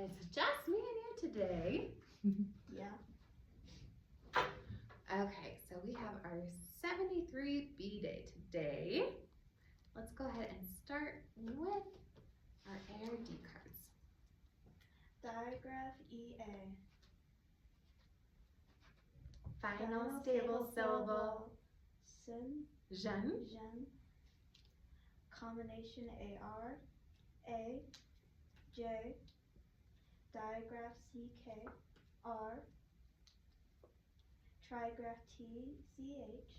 It's just me and you today. Yeah. Okay, so we have our 73B day today. Let's go ahead and start with our ARD cards. Digraph EA. Final stable syllable. Sin. Jeune. Jeune. Combination AR. A. J. Digraph CK. R. Trigraph T. CH.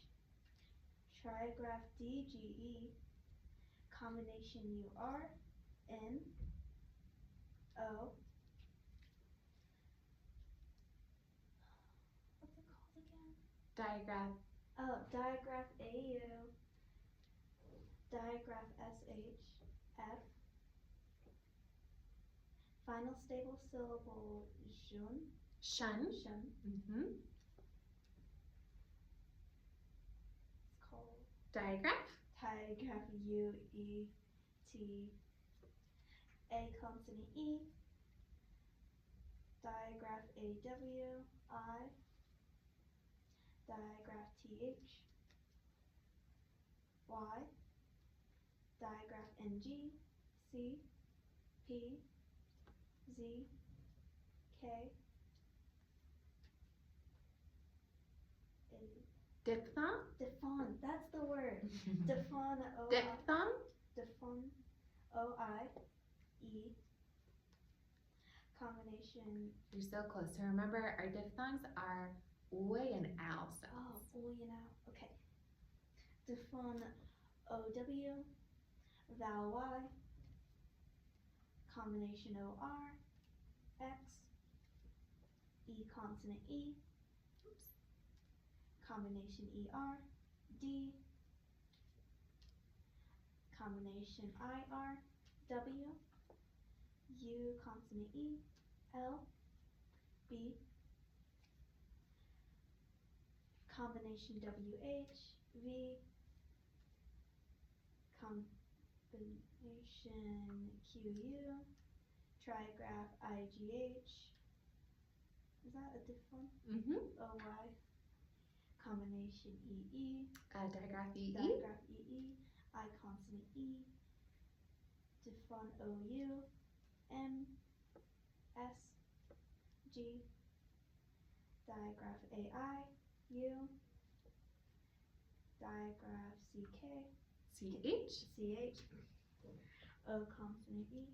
Trigraph DGE. Combination UR. N. O. What's it called again? Digraph. Oh, digraph AU. Digraph SH. F. Final stable syllable Jeune. Shun. Shun. It's called Digraph. digraph UET. A consonant E. Digraph AW. I. Digraph TH. Y. Digraph NG. C. P. Z. K. A. Diphthong. Diphthong, that's the word. Diphthong O. Diphthong. Diphthong O-I. E. Combination. You're so close. So remember, our diphthongs are way and ow Oh, sounds. boy and out. Okay. Diphthong O-W. Vowel Y. Combination O-R. X. E consonant E. Oops. Combination E-R. D. Combination I-R. W. U consonant E. L. B. Combination W-H. V. Combination Q-U. Trigraph I-G-H. Is that a diphthong? O-Y. Combination E-E. Digraph E-E. Digraph E-E. I consonant E. Diphthong O-U. M. S. G. Digraph A-I. U. Digraph C-K. C-H. C-H. O consonant E.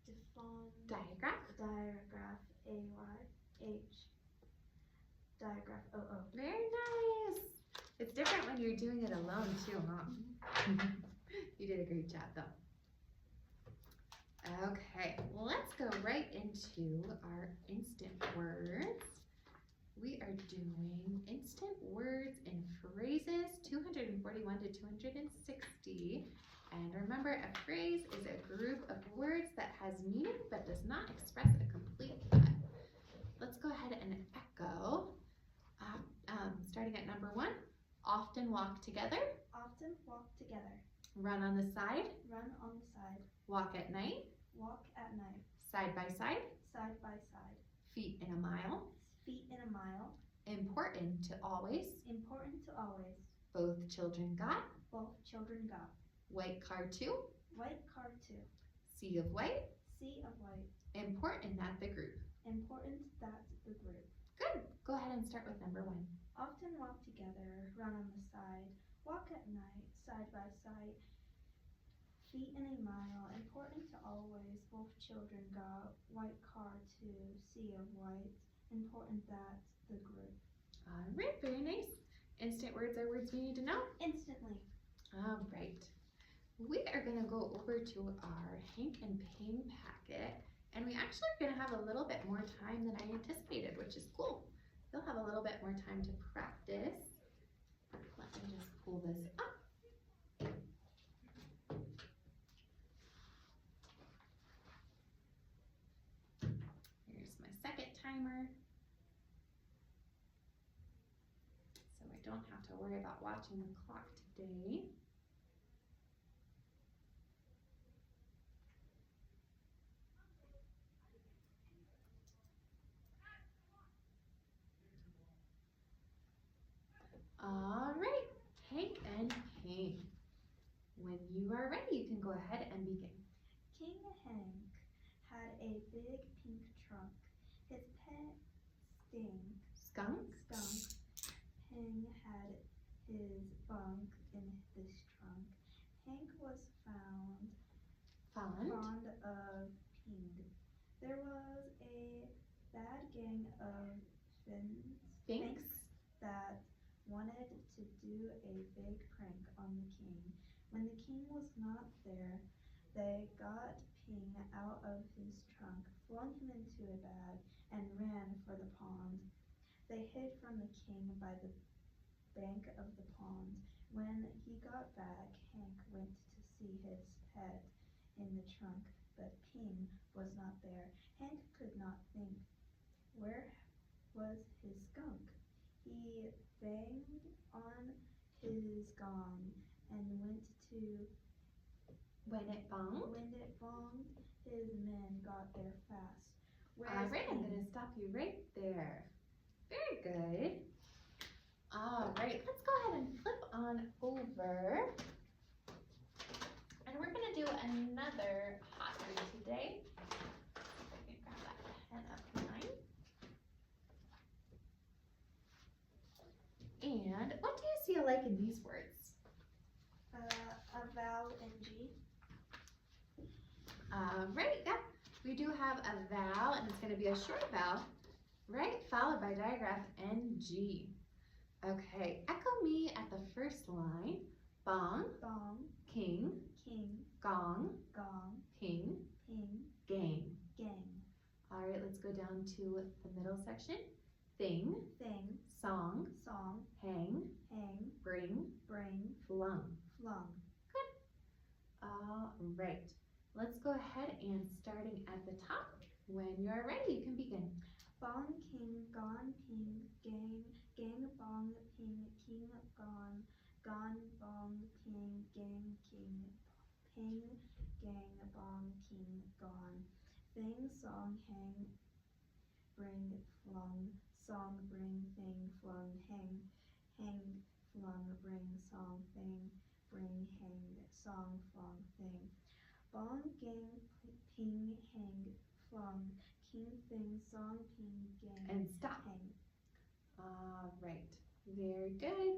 Diphthong. Digraph. Digraph A-Y. H. Digraph O-O. Very nice. It's different when you're doing it alone too, huh? You did a great job though. Okay, let's go right into our instant words. We are doing instant words and phrases 241 to 260. And remember, a phrase is a group of words that has meaning but does not express a complete thought. Let's go ahead and echo. Starting at number 1, often walk together. Often walk together. Run on the side. Run on the side. Walk at night. Walk at night. Side by side. Side by side. Feet in a mile. Feet in a mile. Important to always. Important to always. Both children got. Both children got. White car 2. White car 2. Sea of white. Sea of white. Important that the group. Important that the group. Good. Go ahead and start with number 1. Often walk together. Run on the side. Walk at night. Side by side. Feet in a mile. Important to always. Both children got. White car 2. Sea of white. Important that the group. All right, very nice. Instant words are words we need to know. Instantly. All right. We are going to go over to our Hank and Payne packet, and we actually are going to have a little bit more time than I anticipated, which is cool. You'll have a little bit more time to practice. Let me just pull this up. Here's my second timer. So I don't have to worry about watching the clock today. All right, Hank and King. When you are ready, you can go ahead and begin. King Hank had a big pink trunk. His pet Skunk. Ping had his bunk in this trunk. Hank was Fond. fond of Ping. There was a bad gang of Finks. that wanted to do a big prank on the king. When the king was not there, they got Ping out of his trunk, flung him into a bag, and ran for the pond. They hid from the king by the bank of the pond. When he got back, Hank went to see his pet in the trunk, but Ping was not there. Hank could not think. Where was his skunk? He banged on his gong and went to When it bonged. when it bonged, his men got there fast. All right, I'm going to stop you right there. Very good. All right, let's go ahead and flip on over. And we're going to do another hot read today. If I can grab that pen of mine. And what do you see alike in these words? A vowel and G. Right, yeah. We do have a vowel, and it's going to be a short vowel, right? Followed by digraph NG. Okay, echo me at the first line. Bong, Bong, king, king, gong, gong, ping, ping, gang. gang. All right, let's go down to the middle section. Thing, Thing, song, song, hang, hang, bring, bring, flung. flung. All right, let's go ahead and starting at the top. When you're ready, you can begin. Bong, king, gone, ping, gang, gang, bong, ping, king, gone, gone, bong, ping, gang, king, ping, gang, bong, king, gone. Thing, song, hang, bring, flung, song, bring, thing, flung, hang, hang, flung, bring, song, thing, bring, hang, song, flung, thing. Bong, gang, ping, hang, flung, king, thing, song, ping, gang, And stop. hang. All right, very good.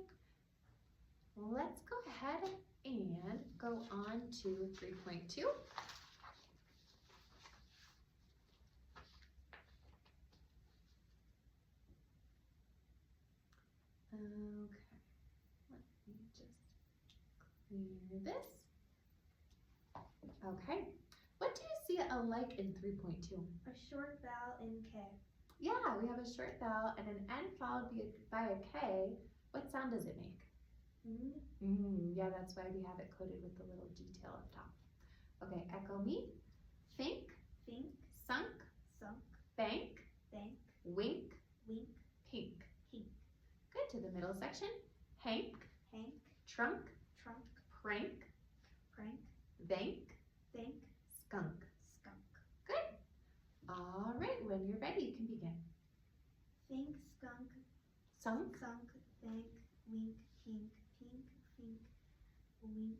Let's go ahead and go on to 3.2. Okay, let me just clear this. Okay, what do you see alike in 3.2? A short vowel in K. Yeah, we have a short vowel and an N followed by a K. What sound does it make? Yeah, that's why we have it coded with the little detail up top. Okay, echo me. Think, Think, sunk, sunk, bank, bank, wink, wink, pink. pink. Good, to the middle section. Hank, Hank, trunk, trunk, prank, prank, bank, bank, skunk. skunk. Good. All right, when you're ready, you can begin. Think, skunk, Sunk, sunk, bank, wink, pink, pink, fink, wink,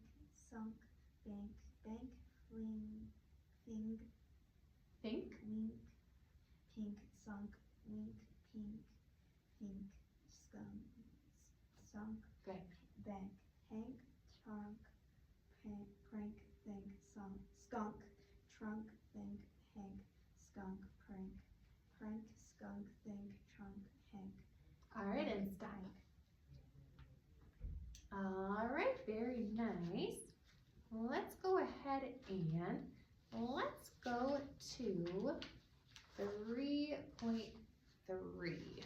sunk, bank, bank, fling, fing, think, wink, pink, sunk, wink, pink, fink, skunk, sunk, Good. bank, hank, trunk, prank, think, sunk, skunk, trunk, think, hank, skunk, prank, prank, skunk, think, trunk, hank. all right, and stop. All right, very nice. Let's go ahead and let's go to 3.3.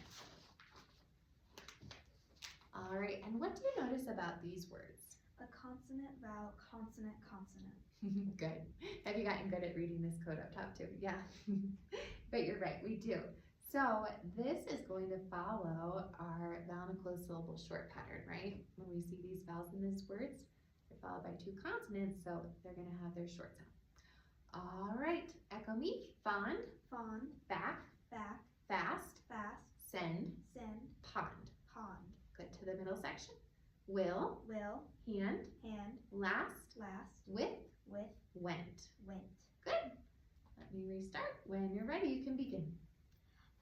All right, and what do you notice about these words? A consonant, vowel, consonant, consonant. Good. Have you gotten good at reading this code up top too? Yeah. But you're right, we do. So this is going to follow our vowel and closed syllable short pattern, right? When we see these vowels in these words, they're followed by two consonants, so they're going to have their short sound. All right, echo me. Fond, Fond, back, back, fast, fast, send, send, pond. pond. Good, to the middle section. Will, will, hand, hand, last, last, with, with, went. went. Good. Let me restart. When you're ready, you can begin.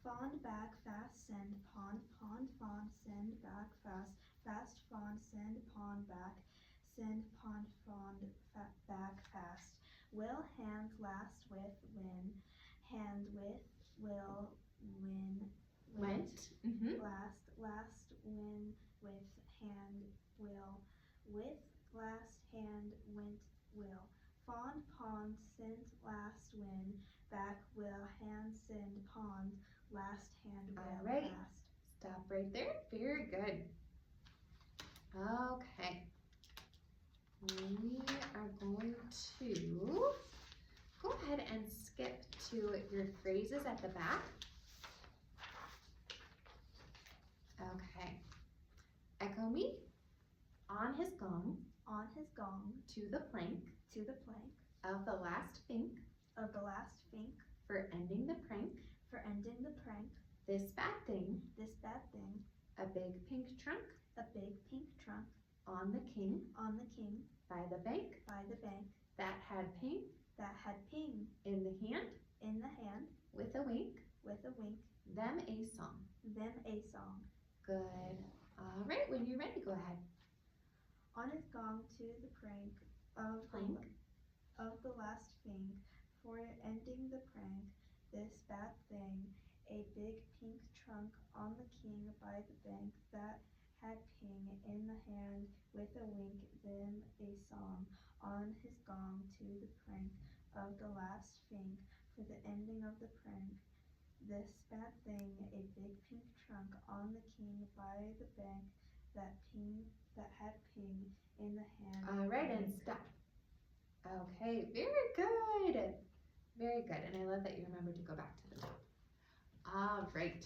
Fond, back, fast, send, pond, pond, fond, send, back, fast, fast, fond, send, pond, back, send, pond, fond, back, fast. Will, hand, last, with, win, hand, with, will, win, Went. Mm-hmm. last, last, win, with, hand, will, with, last, hand, went, will. Fond, pond, sent, last, win, back, will, hand, send, pond, last, hand, will, All right. fast. Stop right there. Very good. Okay. We are going to go ahead and skip to your phrases at the back. Okay. Echo me. On his gong, On his gong, to the plank to the plank, of the last fink, of the last fink, for ending the prank, for ending the prank, this bad thing, this bad thing, a big pink trunk, a big pink trunk, on the king, on the king, by the bank, by the bank, that had ping, that had ping, in the hand, in the hand, with a wink, with a wink, them a song. them a song. Good. All right, when you're ready, go ahead. On his gong to the prank of Plank. of the last fink, for ending the prank, this bad thing, a big pink trunk on the king by the bank, that had ping in the hand, with a wink, them a song. On his gong to the prank of the last fink, for the ending of the prank, this bad thing, a big pink trunk on the king by the bank, that had ping in the hand. All right, and stop. Okay, very good. Very good, and I love that you remembered to go back to the book. All right.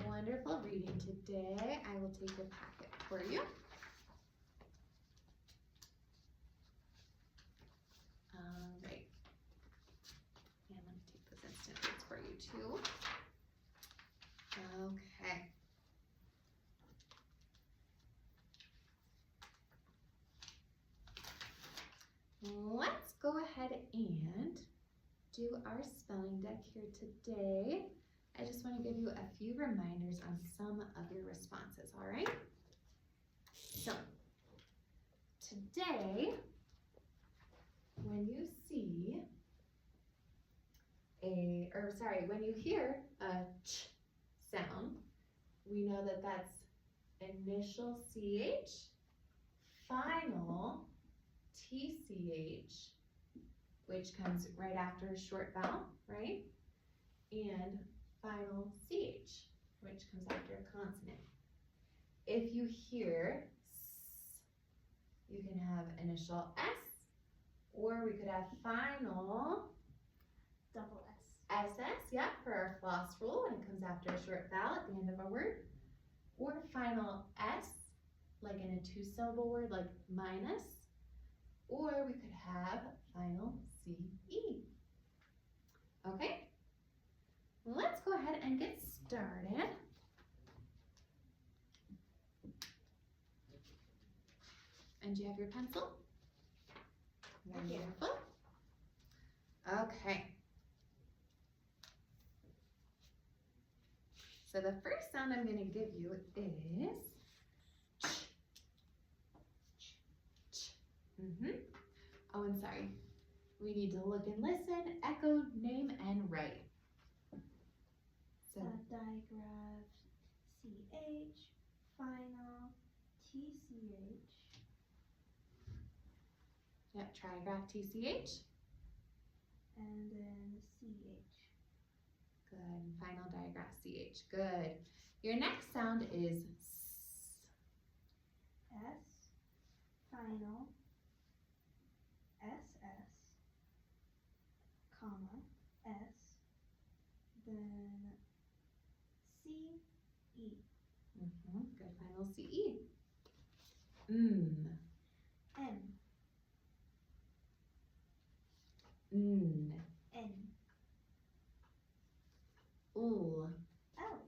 Wonderful reading today. I will take your packet for you. All right. And let me take those instant notes for you too. Okay. Let's go ahead and do our spelling deck here today. I just want to give you a few reminders on some of your responses, all right? So, today, when you when you hear a ch sound, we know that that's initial CH, final TCH, which comes right after a short vowel, right? And final CH, which comes after a consonant. If you hear S, you can have initial S, or we could have final Double S. SS, yeah, for our floss rule when it comes after a short vowel at the end of a word. Or final S, like in a two-syllable word like minus. Or we could have final CE. Okay? Let's go ahead and get started. And do you have your pencil? Very wonderful. Okay. So the first sound I'm going to give you is ch. Ch. Oh, and sorry. We need to look and listen, echo, name, and write. So, Digraph CH, final TCH, yep, trigraph TCH. and then CH. Good. Final digraph CH. Good. Your next sound is S. S, final SS, comma, S, then CE. Good. Final CE. M. M, N. N, L. L,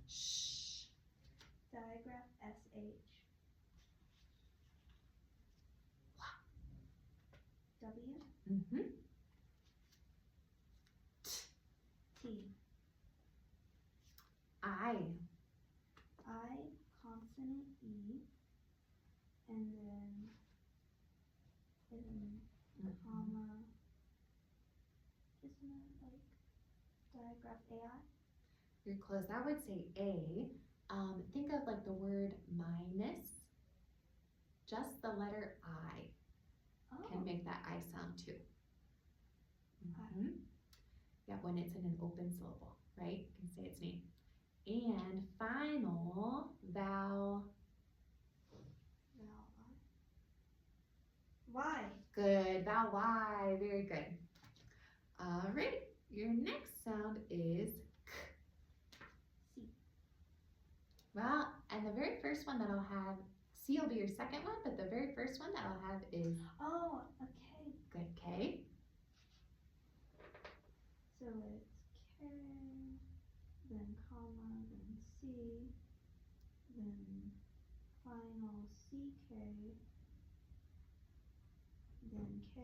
Sh. Mm-hmm. T. I. I, consonant E, and then comma, isn't it like digraph AI? You're close. I would say A. Think of like the word minus. Just the letter I can make that I sound too. Mm-hmm. Yeah, when it's in an open syllable, right? You can say its name. And final vowel. Y. Good. Vowel Y. Very good. All right. Your next sound is K. C. Well, and the very first one that I'll have, C will be your second one, but the very first one that I'll have is Oh, okay. good. K. So it's K, then comma, then C, then final CK, then K,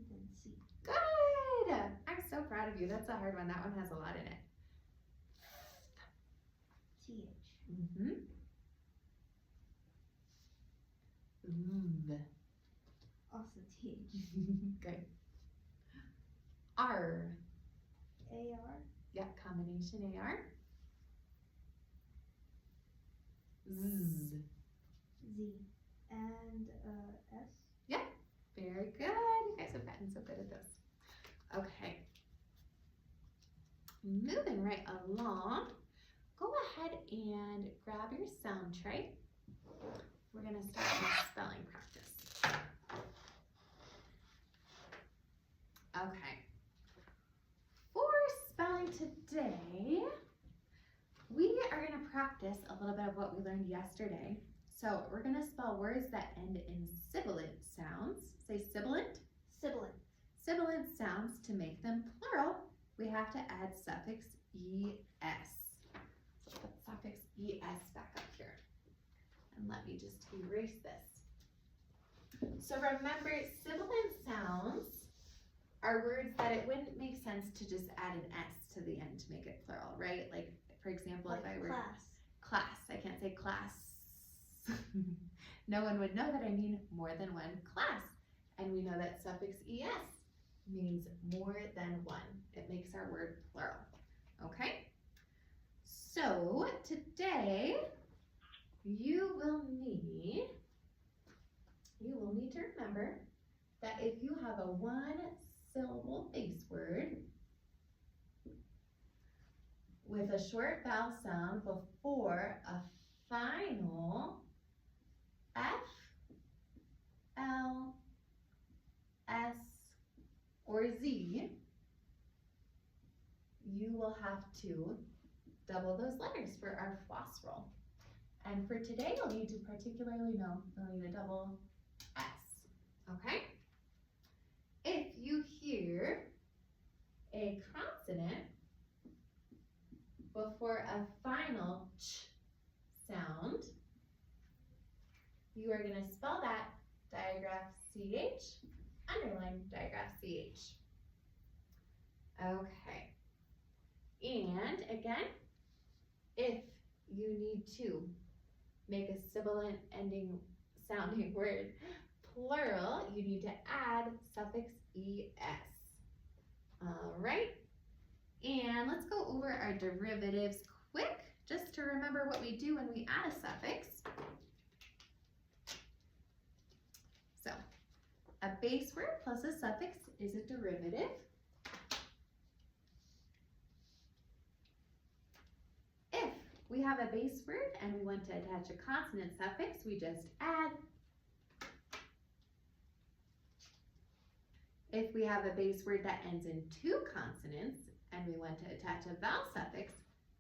then C. Good. I'm so proud of you. That's a hard one. That one has a lot in it. TH. Mm-hmm. Also TH. Good. R. AR. Yeah, combination AR. Z. Z. And S. Very good. You guys have gotten so good at this. Okay. Moving right along. Go ahead and grab your sound tray. We're going to start with spelling practice. Okay. For spelling today, we are going to practice a little bit of what we learned yesterday. So we're going to spell words that end in sibilant sounds. Say sibilant. Sibilant. Sibilant sounds, to make them plural, we have to add suffix es. So put suffix es back up here. And let me just erase this. So remember, sibilant sounds are words that it wouldn't make sense to just add an s to the end to make it plural, right? Like, for example, Like if I were class. I can't say class. No one would know that I mean more than one class. And we know that suffix es means more than one. It makes our word plural. Okay? So today you will need to remember that if you have a one-syllable base word with a short vowel sound before a final F, L, S, or Z, you will have to double those letters for our floss roll. And for today, you'll need to particularly know you'll need a double S, okay? If you hear a consonant before a final ch sound, you are going to spell that digraph CH, underline digraph CH. Okay. And again, if you need to make a sibilant ending sounding word plural, you need to add suffix es. All right. And let's go over our derivatives quick, just to remember what we do when we add a suffix. So, a base word plus a suffix is a derivative. If we have a base word and we want to attach a consonant suffix, we just add. If we have a base word that ends in two consonants and we want to attach a vowel suffix,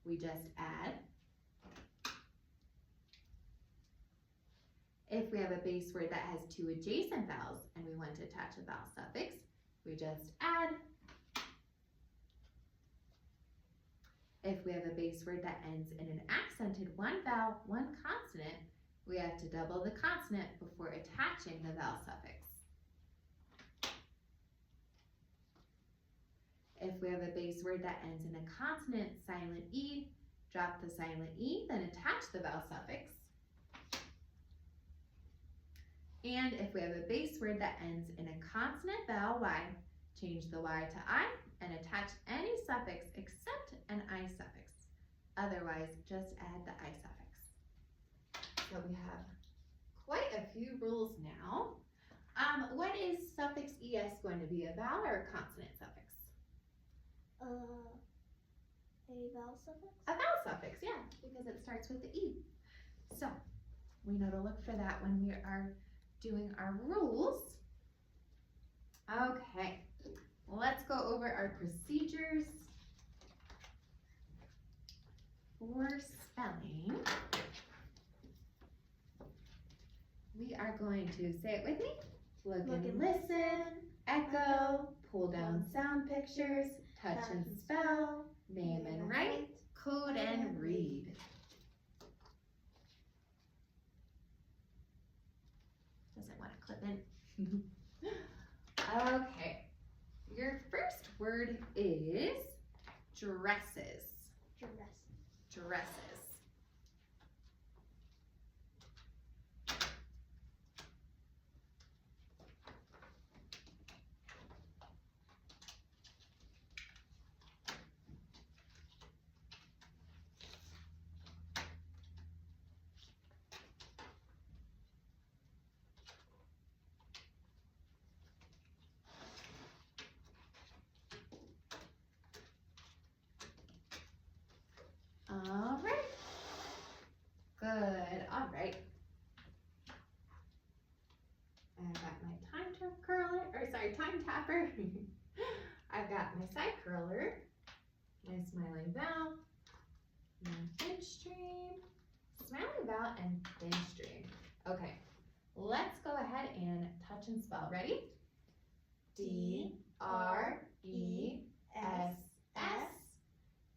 we just add. If we have a base word that has two adjacent vowels and we want to attach a vowel suffix, we just add. If we have a base word that ends in an accented one vowel, one consonant, we have to double the consonant before attaching the vowel suffix. If we have a base word that ends in a consonant, silent E, drop the silent E, then attach the vowel suffix. And if we have a base word that ends in a consonant vowel Y, change the Y to I and attach any suffix except an I suffix. Otherwise, just add the I suffix. So we have quite a few rules now. What is suffix ES going to be, a vowel or a consonant suffix? A vowel suffix? A vowel suffix, yeah, because it starts with the E. So we know to look for that when we are doing our rules. Okay, let's go over our procedures for spelling. We are going to say it with me. Look and listen, echo, pull down sound pictures, touch and spell, name and write, code and read. Doesn't want to clip in. Okay, your first word is dresses. Dresses. All right. Good. All right. I've got my time tapper. I've got my side curler, my smiling vowel, my pinch stream, smiling vowel, and pinch stream. Okay, let's go ahead and touch and spell. Ready? D-R-E-S-S.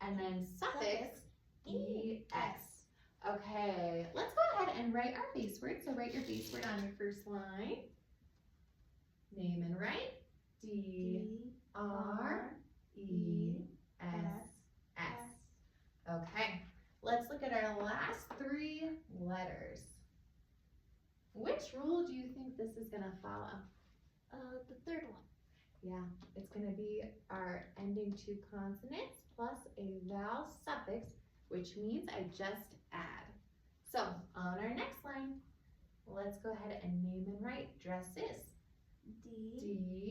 And then suffix E-S. Okay, let's go ahead and write our base word. So write your base word on your first line. Name and write. D-R-E-S-S. Okay, let's look at our last three letters. Which rule do you think this is gonna follow? The third one. Yeah, it's gonna be our ending two consonants plus a vowel suffix, which means I just add. So on our next line, let's go ahead and name and write dresses. D-R-E-S-S.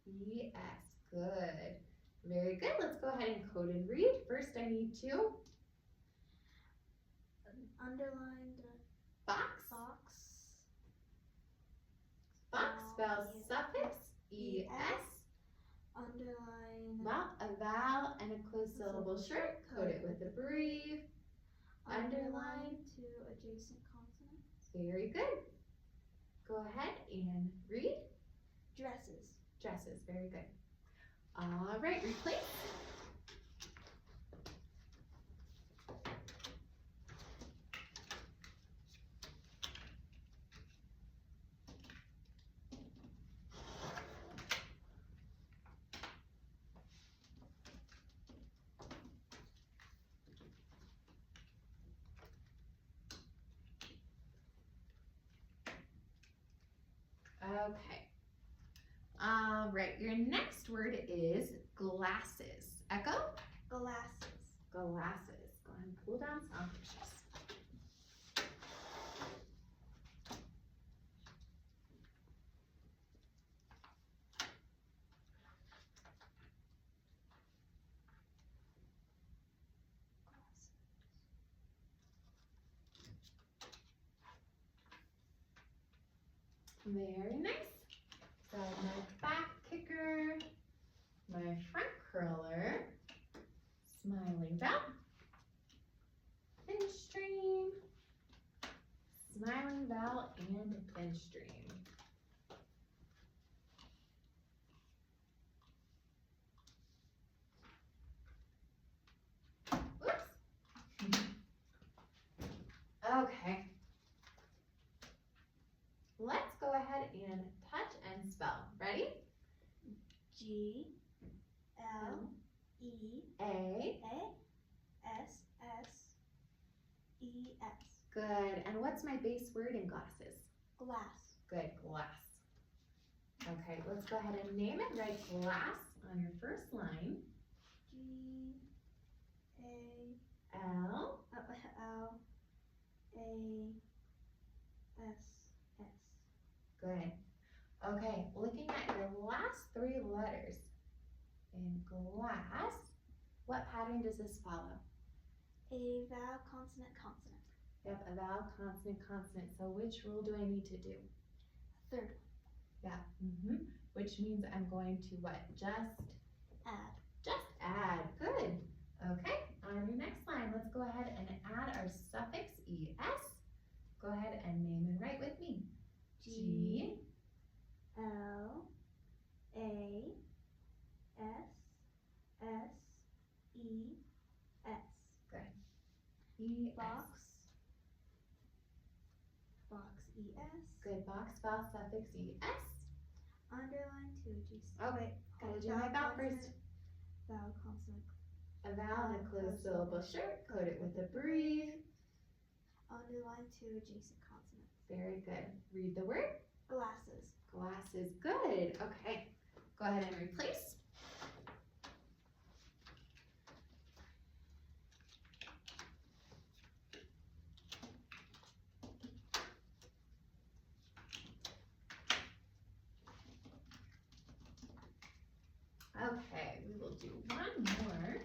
E-S, good. Very good, let's go ahead and code and read. First I need to underline the box. Box spells suffix E-S. Underline A vowel and a closed syllable short. Code it with a breve. Underline two adjacent consonants. Very good. Go ahead and read. Dresses. Dresses, very good. All right, replace. Okay. All right, your next word is glasses. Echo? Glasses. Glasses. Go ahead and pull down sound pictures. Very nice. So my back kicker, my front curler, smiling vowel, pinch stream, smiling vowel, and pinch stream. G L E A. S S E S. Good. And what's my base word in glasses? Glass. Good, glass. Okay, let's go ahead and name it. Write glass on your first line. G A L. L A S S. Good. Okay, looking at your last three letters in glass, what pattern does this follow? A vowel, consonant, consonant. Yep, a vowel, consonant, consonant. So which rule do I need to do? Third. Yeah. Which means I'm going to what? Just add. Good. Okay, on your next line, let's go ahead and add our suffix es. Go ahead and name and write with me. G L A S S E S. E Box. Box E S. Good. Box, vowel, suffix es. Underline 2 G. Oh, wait. Gotta do my vowel first. Vowel, consonant. A vowel and a closed syllable shirt. Coat it with a brief. Underline 2 adjacent consonants. Very good. Read the word. Glasses. Glasses. Good. Okay. Go ahead and replace. Okay, we will do one more.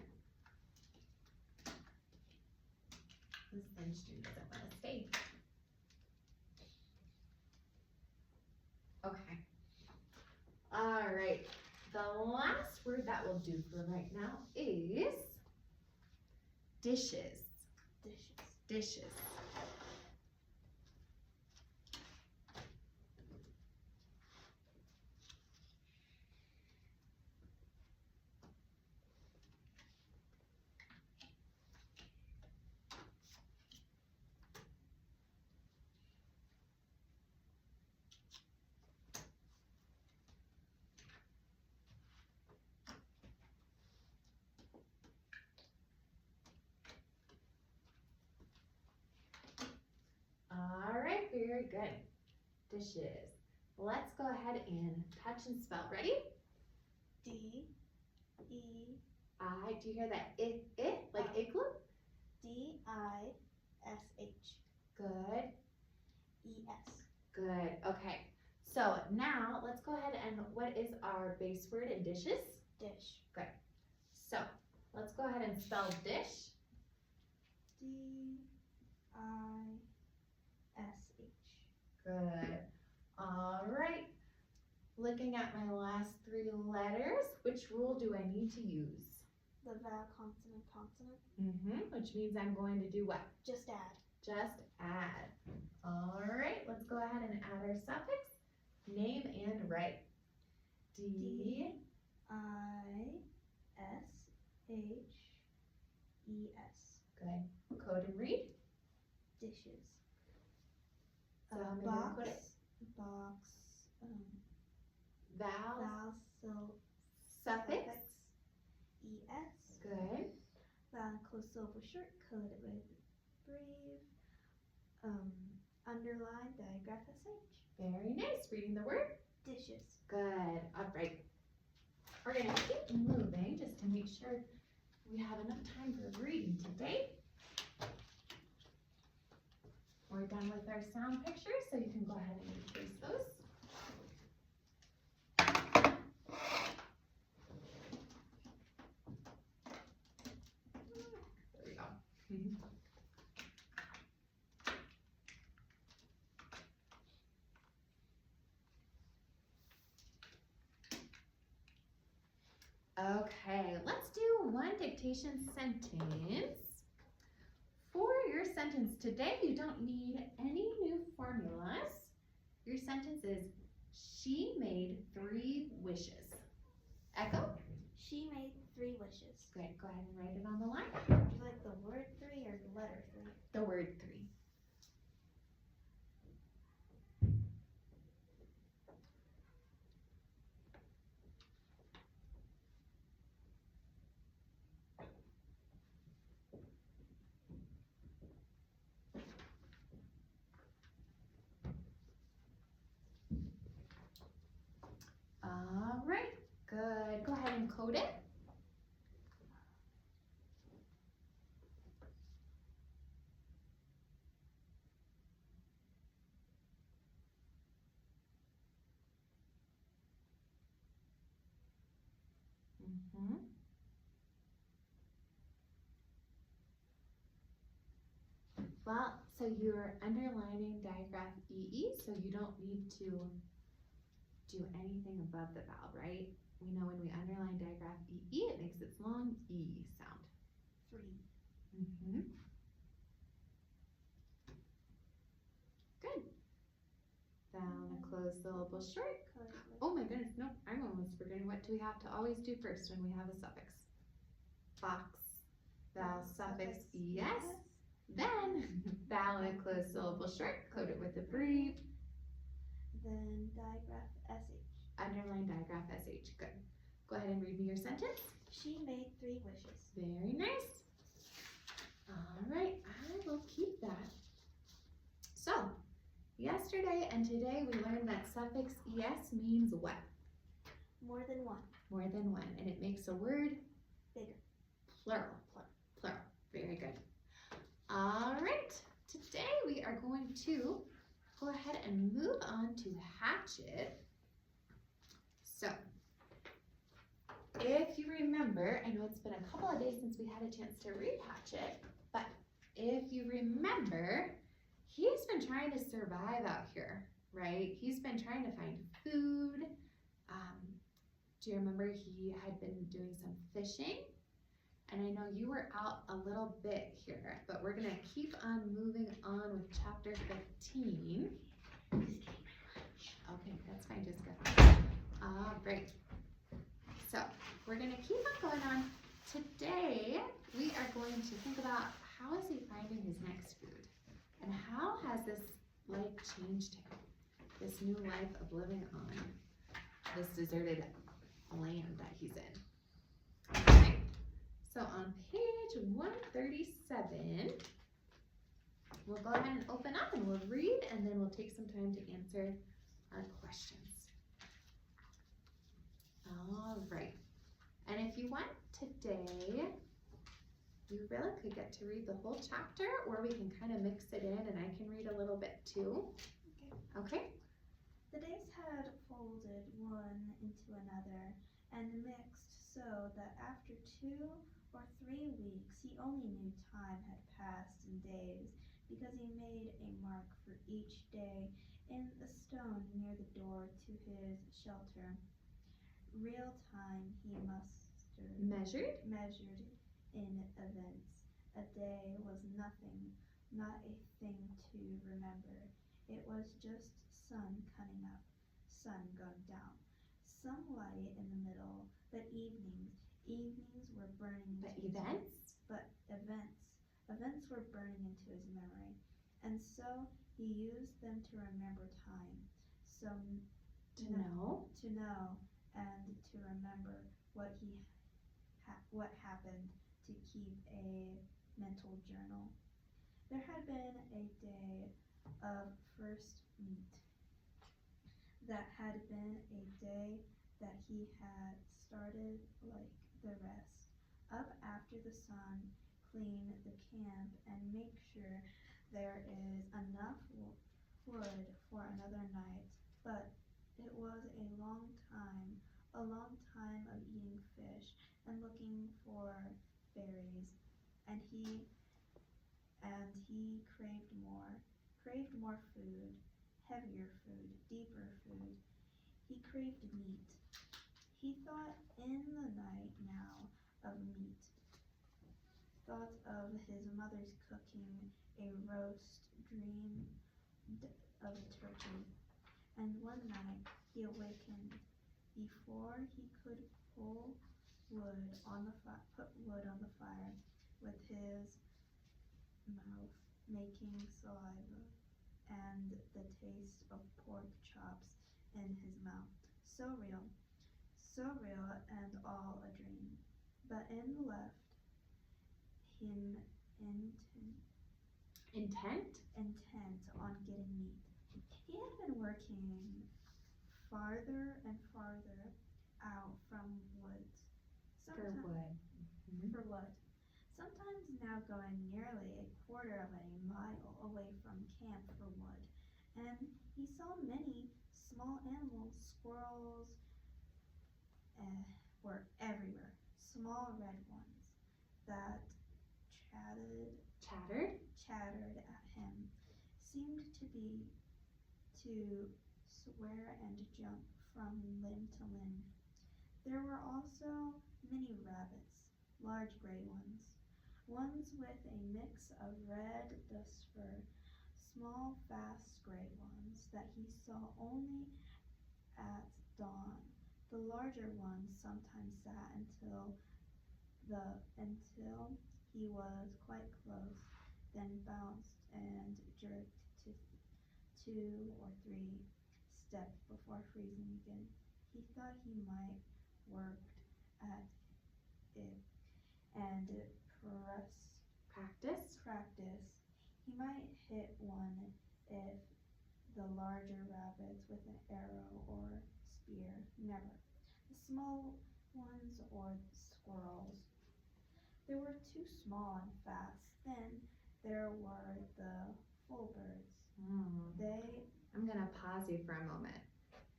This thin string doesn't want to stay. Okay. All right. The last word that we'll do for right now is dishes. Dishes. All right, very good. Dishes. Let's go ahead and touch and spell. Ready? D E I. Do you hear that? Like igloo? D I S H Good. E S. Good. Okay. So now let's go ahead and what is our base word in dishes? Dish. So let's go ahead and spell dish. D I S H. Good. All right. Looking at my last three letters, which rule do I need to use? The vowel, consonant, consonant. Which means I'm going to do what? Just add. Just add. All right. Let's go ahead and add our suffix. Name and write. D I S H E S. Good. Code and read. Dishes. So how many are put it? Box. Vowel. Vowel, Suffix. E S. Good. Vowel, closed syllable short, code it with brief. Underline, digraph SH. Very nice. Reading the word. Dishes. Good. All right. We're going to keep moving just to make sure we have enough time for reading today. We're done with our sound pictures, so you can go ahead and replace those. There we go. Okay, let's do one dictation sentence. For your sentence today, you don't need any new formulas. Your sentence is, she made 3 wishes. Echo? She made 3 wishes. Good, go ahead and write it on the line. Would you like the word 3 or the letter 3? The word 3. All right, good. Go ahead and code it. Mhm. Well, so you're underlining digraph EE, so you don't need to do anything above the vowel, right? We know when we underline digraph EE, it makes its long E sound. 3. Mm-hmm. Good. Vowel and a closed syllable short. Oh my goodness, no, I'm almost forgetting. What do we have to always do first when we have a suffix? Box, vowel, suffix, ES. Then, vowel and a closed syllable short, code it with a brief. Then digraph SH. Underline digraph SH. Good. Go ahead and read me your sentence. She made 3 wishes. Very nice. All right, I will keep that. So, yesterday and today we learned that suffix ES means what? More than one. More than one. And it makes a word? Bigger. Plural. Plural. Very good. All right, today we are going to go ahead and move on to hatchet. So, if you remember, I know it's been a couple of days since we had a chance to read Hatchet, but if you remember, he's been trying to survive out here, right? He's been trying to find food. Do you remember he had been doing some fishing? And I know you were out a little bit here, but we're gonna keep on moving on with chapter 15. Okay, that's fine, Jessica. All right. So we're gonna keep on going on. Today, we are going to think about how is he finding his next food? And how has this life changed him? This new life of living on this deserted land that he's in. Okay. So on page 137, we'll go ahead and open up and we'll read and then we'll take some time to answer our questions. All right. And if you want today, you really could get to read the whole chapter or we can kind of mix it in and I can read a little bit too. Okay? The days had folded one into another and mixed so that after 2 or 3 weeks he only knew time had passed in days because he made a mark for each day in the stone near the door to his shelter. Real time he measured in events. A day was nothing, not a thing to remember. It was just sun coming up, sun going down. Some light in the middle, but evenings were burning into events were burning into his memory. And so he used them to remember time. So to know and to remember what happened, to keep a mental journal. There had been a day of first meat. That had been a day that he had started like the rest. Up after the sun, clean the camp and make sure there is enough wood for another night. But it was a long time of eating fish and looking for berries, and he craved more food, heavier food, deeper food. He craved meat. He thought in the night now of meat, thought of his mother's cooking a roast, dreamed of turkey. And one night he awakened before he could put wood on the fire with his mouth making saliva and the taste of pork chops in his mouth. So real and all a dream. But in the left him intent on getting meat. He had been working farther and farther going nearly a quarter of a mile away from camp for wood, and he saw many small animals. Squirrels were everywhere, small red ones that chattered at him, seemed to swear and jump from limb to limb. There were also many rabbits, large gray ones with a mix of red dust fur, small fast gray ones that he saw only at dawn. The larger ones sometimes sat until he was quite close, then bounced and jerked to 2 or 3 steps before freezing again. He thought he might work at it and practice. He might hit one if the larger rabbits with an arrow or spear. Never. The small ones or squirrels. They were too small and fast. Then there were the full birds. I'm gonna pause you for a moment.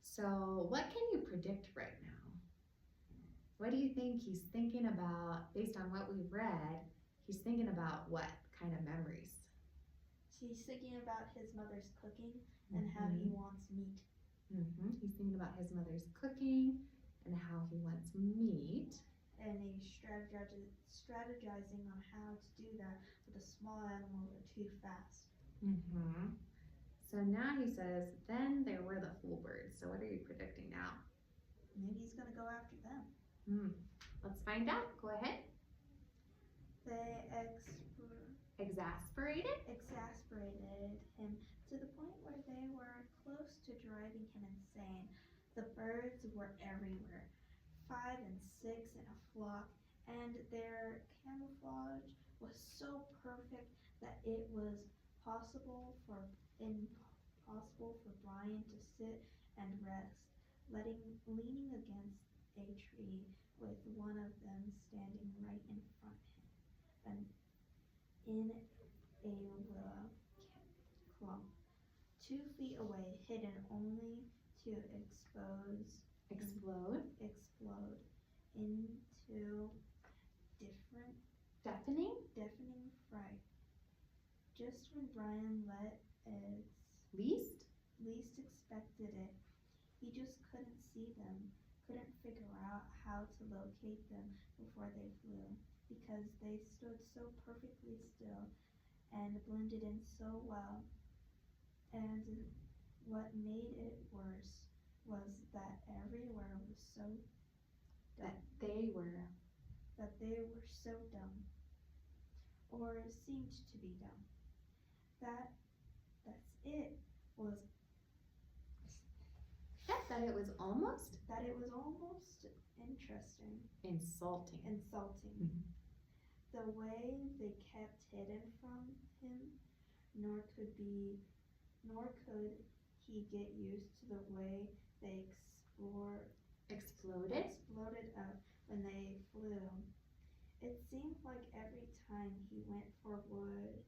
So what can you predict right now? What do you think he's thinking about based on what we've read? He's thinking about what kind of memories? He's thinking about his mother's cooking and how he wants meat. He's thinking about his mother's cooking and how he wants meat. And he's strategizing on how to do that, but the small animals are too fast. So now he says, then there were the full birds. So what are you predicting now? Maybe he's going to go after them. Let's find out. Go ahead. They Exasperated him to the point where they were close to driving him insane. The birds were everywhere, 5 and 6 in a flock, and their camouflage was so perfect that it was impossible for Brian to sit and rest, leaning against a tree with one of them standing right in front of him, and in a clump, 2 feet away, hidden only to explode into deafening fright. Just when Brian least expected it, he just couldn't see them, couldn't figure out how to locate them before they flew, because they stood so perfectly still and blended in so well. And what made it worse was that everywhere was so dumb. That they were so dumb, or seemed to be dumb. That it was almost interesting. Insulting. The way they kept hidden from him, nor could he get used to the way they exploded up when they flew. It seemed like every time he went for wood,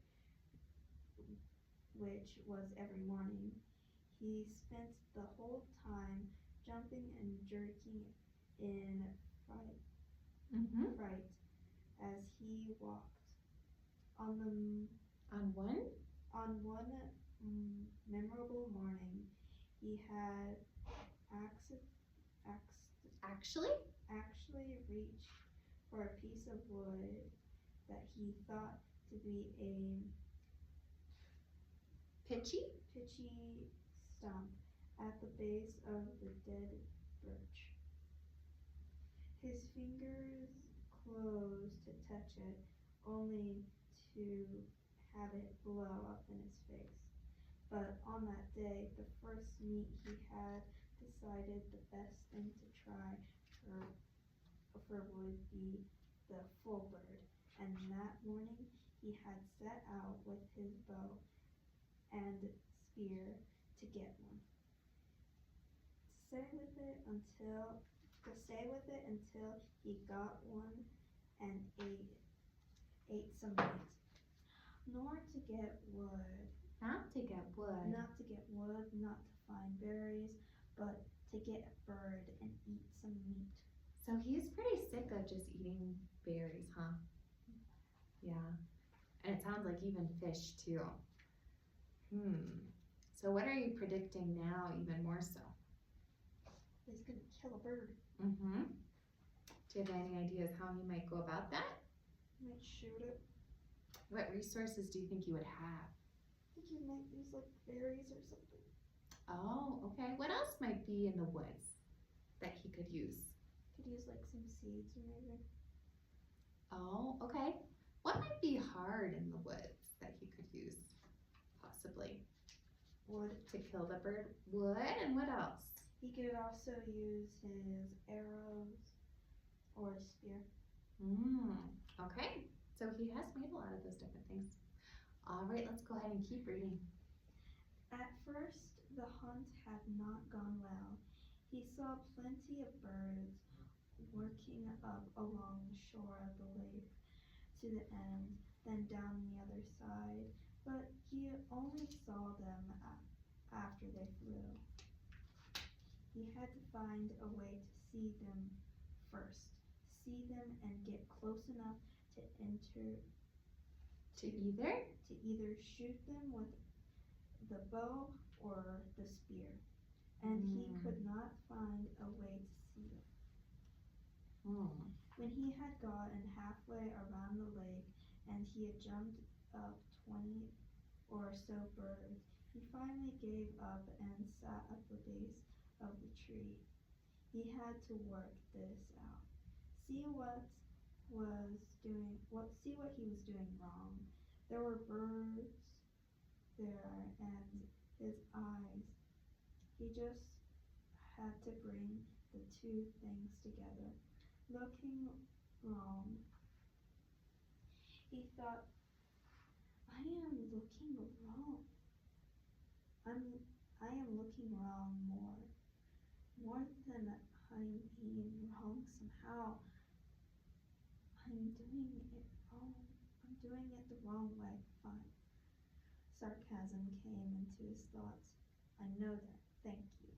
which was every morning, he spent the whole time jumping and jerking in fright as he walked. On one memorable morning, he had actually reached for a piece of wood that he thought to be a pitchy stump at the base of the dead birch. His fingers closed to touch it, only to have it blow up in his face. But on that day, the first meet, he had decided the best thing to try would be the full bird, and that morning he had set out with his bow and spear to get one. To stay with it until he got one and ate it. ate some meat. Nor to get wood. Not to get wood. Not to get wood, not to find berries, but to get a bird and eat some meat. So he's pretty sick of just eating berries, huh? Yeah. And it sounds like even fish too. So what are you predicting now even more so? He's gonna kill a bird. Mm-hmm. Do you have any ideas how he might go about that? Might shoot it. What resources do you think he would have? I think he might use like berries or something. Oh, okay. What else might be in the woods that he could use? Could use like some seeds or maybe. Oh, okay. What might be hard in the woods that he could use, possibly? Wood. To kill the bird? Wood, and what else? He could also use his arrows or a spear. Okay. So he has made a lot of those different things. All right, let's go ahead and keep reading. At first, the hunt had not gone well. He saw plenty of birds working up along the shore of the lake to the end, then down the other side, but he only saw them after they flew. He had to find a way to see them first, see them and get close enough to either shoot them with the bow or the spear, and he could not find a way to see them. When he had gotten halfway around the lake and he had jumped up 20 or so birds, he finally gave up and sat at the base of the tree. He had to work this out. See what he was doing wrong. There were birds there and his eyes. He just had to bring the two things together. Looking wrong. He thought, I am looking wrong. I am looking wrong more than I'm being wrong somehow. I'm doing it wrong. I'm doing it the wrong way. Fine. Sarcasm came into his thoughts. I know that. Thank you.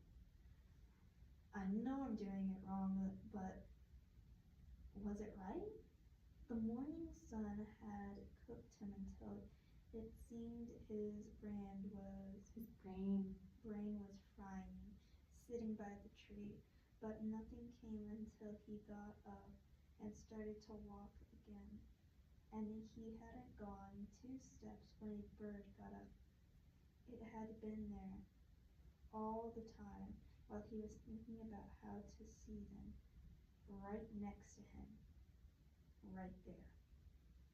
I know I'm doing it wrong, but was it right? The morning sun had cooked him until it seemed his brain was frying, sitting by the tree, but nothing came until he got up and started to walk again. And he hadn't gone 2 steps when a bird got up. It had been there all the time while he was thinking about how to see them, right next to him, right there.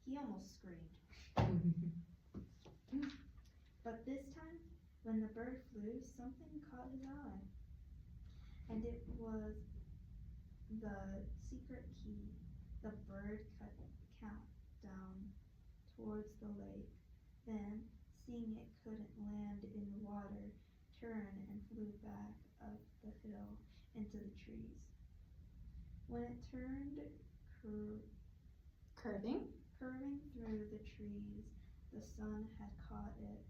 He almost screamed. But this time, when the bird flew, something caught his eye. And it was the secret key. The bird cut down towards the lake. Then, seeing it couldn't land in the water, turned and flew back up the hill into the trees. When it turned curving through the trees, the sun had caught it,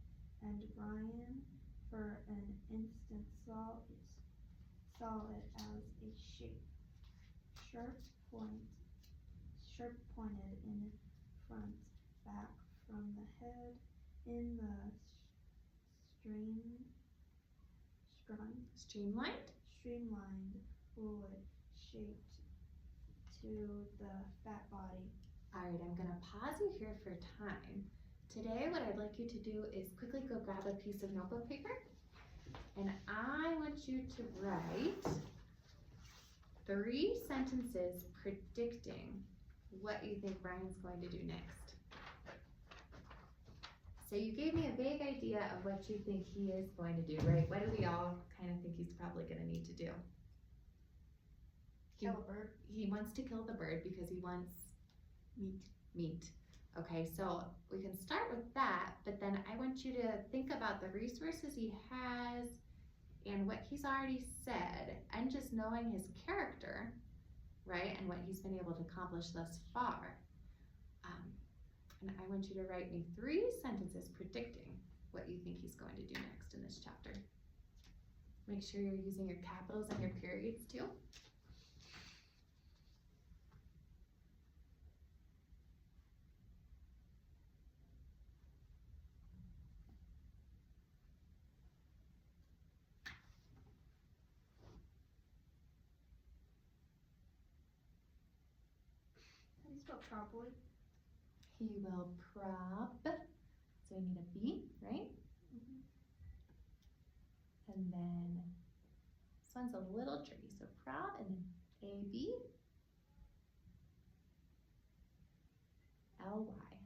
and Brian for an instant saw it as a shape, sharp pointed in front, back from the head, in the streamlined fluid shaped to the fat body. All right, I'm gonna pause you here for time. Today, what I'd like you to do is quickly go grab a piece of notebook paper, and I want you to write 3 sentences predicting what you think Brian's going to do next. So you gave me a vague idea of what you think he is going to do, right? What do we all kind of think he's probably gonna need to do? Kill a bird. He wants to kill the bird because he wants meat. Okay, so we can start with that, but then I want you to think about the resources he has and what he's already said, and just knowing his character, right, and what he's been able to accomplish thus far. And I want you to write me 3 sentences predicting what you think he's going to do next in this chapter. Make sure you're using your capitals and your periods too. How do you spell probably? He will prob, so we need a B, right? And then this one's a little tricky, so prob and then A-B, L-Y.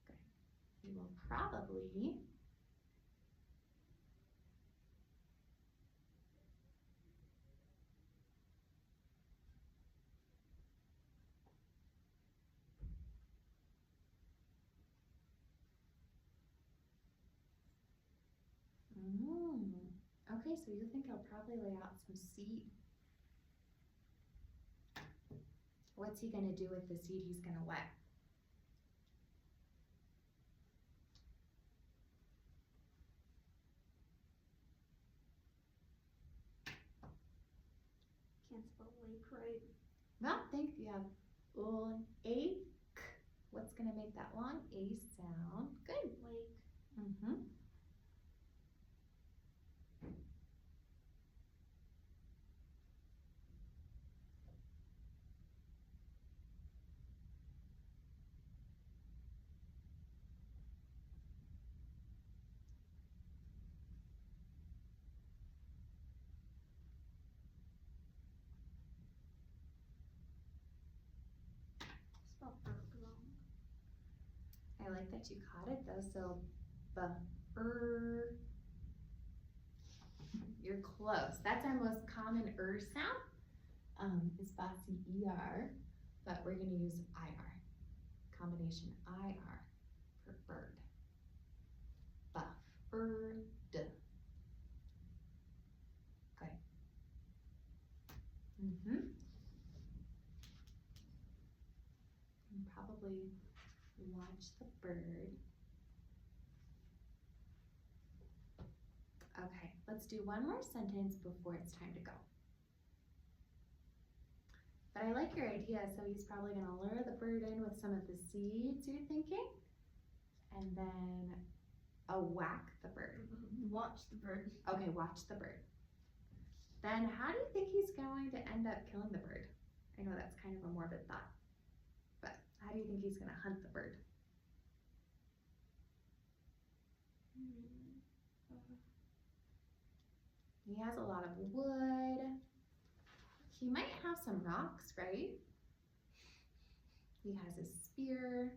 Good. He will probably okay, so you think he'll probably lay out some seed. What's he gonna do with the seed he's gonna wet? Can't spell lake right. Well, think you have ache. What's gonna make that long A sound? Good. Lake. Mm-hmm. Spell berg wrong. I like that you caught it though, so you're close. That's our most common sound, is bossy ER, but we're gonna use IR, combination IR for bird. Bird. Okay. Mm-hmm. And probably watch the bird. Okay, let's do one more sentence before it's time to go. But I like your idea, so he's probably gonna lure the bird in with some of the seeds you're thinking, and then whack the bird. Watch the bird. Okay, watch the bird. Then how do you think he's going to end up killing the bird? I know that's kind of a morbid thought, but how do you think he's gonna hunt the bird? He has a lot of wood. He might have some rocks, right? He has his spear.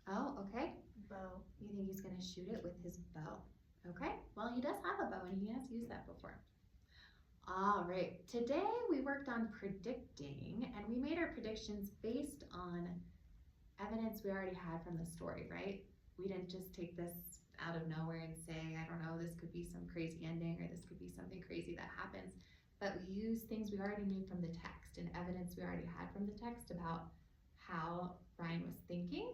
Oh, okay. Bow. You think he's gonna shoot it with his bow? Okay, well, he does have a bow and he has used that before. All right, today we worked on predicting and we made our predictions based on evidence we already had from the story, right? We didn't just take this out of nowhere and say, I don't know, this could be some crazy ending or this could be something crazy that happens, but we used things we already knew from the text and evidence we already had from the text about how Ryan was thinking,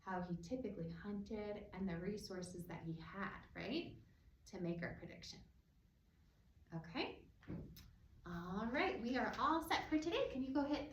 how he typically hunted, and the resources that he had, right, to make our prediction. Okay? All right, we are all set for today. Can you go hit